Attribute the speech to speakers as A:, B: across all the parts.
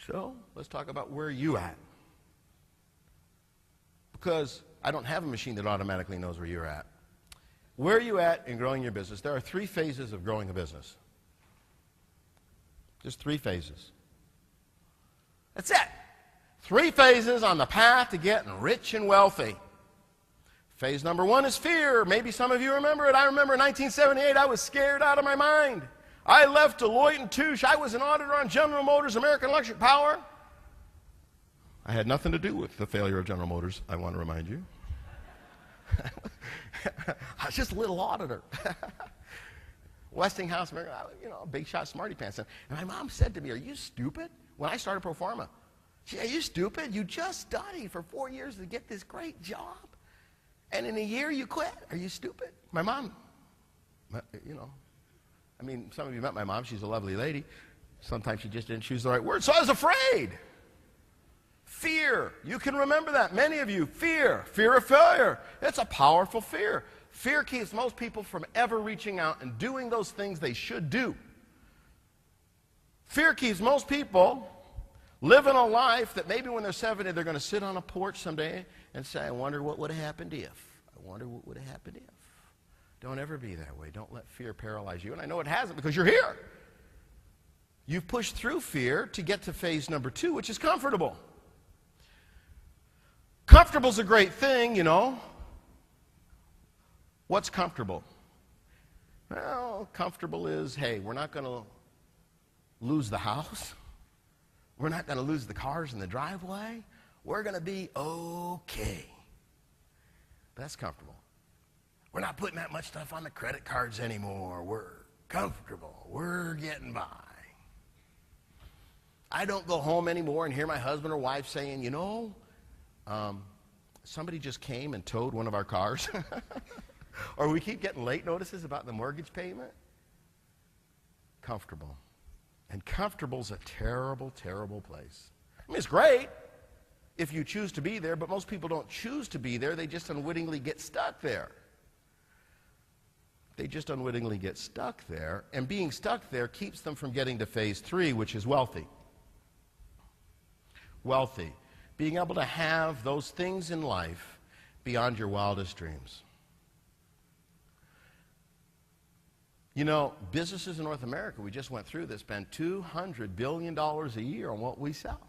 A: So let's talk about where you at. Because I don't have a machine that automatically knows where you're at. Where are you at in growing your business? There are 3 phases of growing a business. Just 3 phases. That's it. 3 phases on the path to getting rich and wealthy. Phase number 1 is fear. Maybe some of you remember it. I remember in 1978, I was scared out of my mind. I left Deloitte & Touche. I was an auditor on General Motors, American Electric Power. I had nothing to do with the failure of General Motors, I want to remind you. I was just a little auditor. Westinghouse, big shot smarty pants. And my mom said to me, "Are you stupid?" When I started Proforma. She said, "Are you stupid? You just studied for 4 years to get this great job. And in a year you quit. Are you stupid?" My mom, some of you met my mom. She's a lovely lady. Sometimes she just didn't choose the right word. So I was afraid. Fear. You can remember that. Many of you. Fear. Fear of failure. It's a powerful fear. Fear keeps most people from ever reaching out and doing those things they should do. Fear keeps most people living a life that maybe when they're 70, they're going to sit on a porch someday and say, "I wonder what would have happened if. I wonder what would have happened if." Don't ever be that way. Don't let fear paralyze you. And I know it hasn't because you're here. You've pushed through fear to get to phase number 2, which is comfortable. Comfortable's a great thing, What's comfortable? Well, comfortable is, hey, we're not going to lose the house. We're not going to lose the cars in the driveway. We're going to be okay. That's comfortable. We're not putting that much stuff on the credit cards anymore. We're comfortable. We're getting by. I don't go home anymore and hear my husband or wife saying, somebody just came and towed one of our cars. Or we keep getting late notices about the mortgage payment. Comfortable. And comfortable's a terrible, terrible place. It's great if you choose to be there, but most people don't choose to be there. They just unwittingly get stuck there. They just unwittingly get stuck there, and being stuck there keeps them from getting to phase 3, which is wealthy. Wealthy. Being able to have those things in life beyond your wildest dreams. Businesses in North America, we just went through this, spend $200 billion a year on what we sell.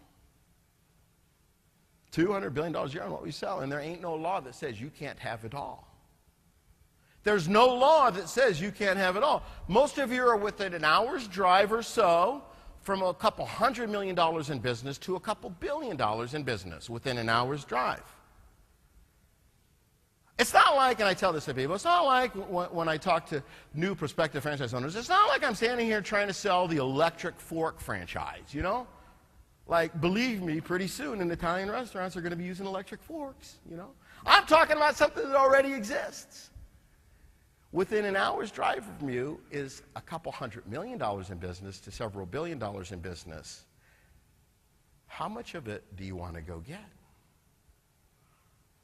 A: $200 billion a year on what we sell, and there ain't no law that says you can't have it all. There's no law that says you can't have it all. Most of you are within an hour's drive or so from a couple $100 million in business to a couple $1 billion in business within an hour's drive. It's not like, and I tell this to people, it's not like when I talk to new prospective franchise owners, it's not like I'm standing here trying to sell the electric fork franchise, Like, believe me, pretty soon in Italian restaurants are going to be using electric forks, I'm talking about something that already exists. Within an hour's drive from you is a couple $100 million in business to several $1 billion in business. How much of it do you want to go get?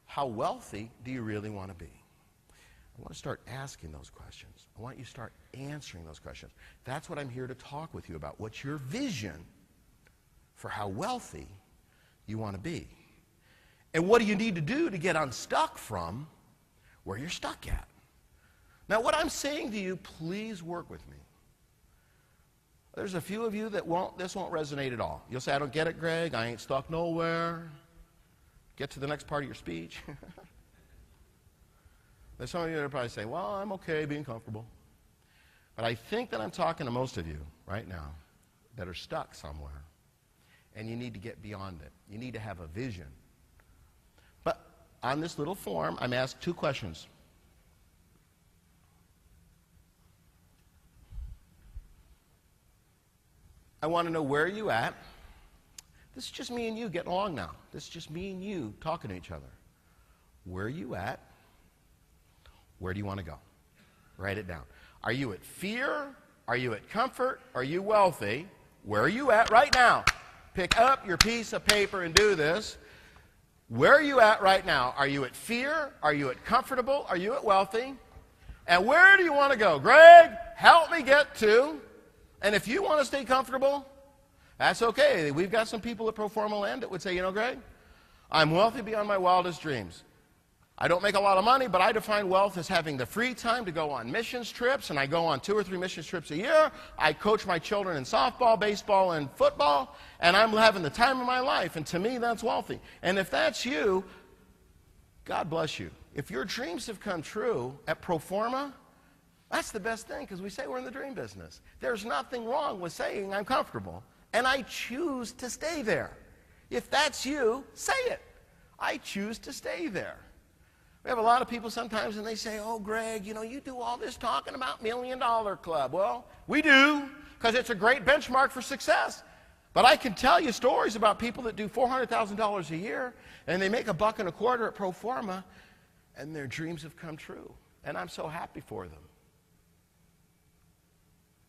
A: How wealthy do you really want to be? I want to start asking those questions. I want you to start answering those questions. That's what I'm here to talk with you about. What's your vision for how wealthy you want to be? And what do you need to do to get unstuck from where you're stuck at? Now, what I'm saying to you, please work with me. There's a few of you that this won't resonate at all. You'll say, "I don't get it, Greg. I ain't stuck nowhere." Get to the next part of your speech. There's some of you that are probably saying, "Well, I'm okay being comfortable." But I think that I'm talking to most of you right now that are stuck somewhere. And you need to get beyond it. You need to have a vision. But on this little form, I'm asked 2 questions. I want to know where are you at. This is just me and you getting along now. This is just me and you talking to each other. Where are you at? Where do you want to go? Write it down. Are you at fear? Are you at comfort? Are you wealthy? Where are you at right now? Pick up your piece of paper and do this. Where are you at right now? Are you at fear? Are you at comfortable? Are you at wealthy? And where do you want to go? Greg, help me get to. And if you want to stay comfortable, That's okay. We've got some people at Proforma Land that would say, you know, Greg, I'm wealthy beyond my wildest dreams. I don't make a lot of money, but I define wealth as having the free time to go on missions trips, and I go on 2 or 3 missions trips a year. I coach my children in softball, baseball, and football, and I'm having the time of my life, and to me, that's wealthy. And if that's you, God bless you. If your dreams have come true at Proforma, that's the best thing, because we say we're in the dream business. There's nothing wrong with saying I'm comfortable, and I choose to stay there. If that's you, say it. I choose to stay there. We have a lot of people sometimes, and they say, oh, Greg, you know, you do all this talking about $1 Million Club. Well, we do, because it's a great benchmark for success. But I can tell you stories about people that do $400,000 a year, and they make $1.25 at Proforma, and their dreams have come true. And I'm so happy for them.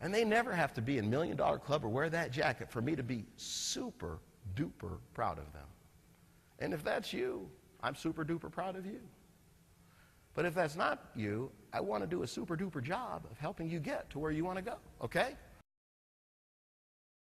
A: And they never have to be in $1 Million Club or wear that jacket for me to be super duper proud of them. And if that's you, I'm super duper proud of you. But if that's not you, I want to do a super duper job of helping you get to where you want to go, okay?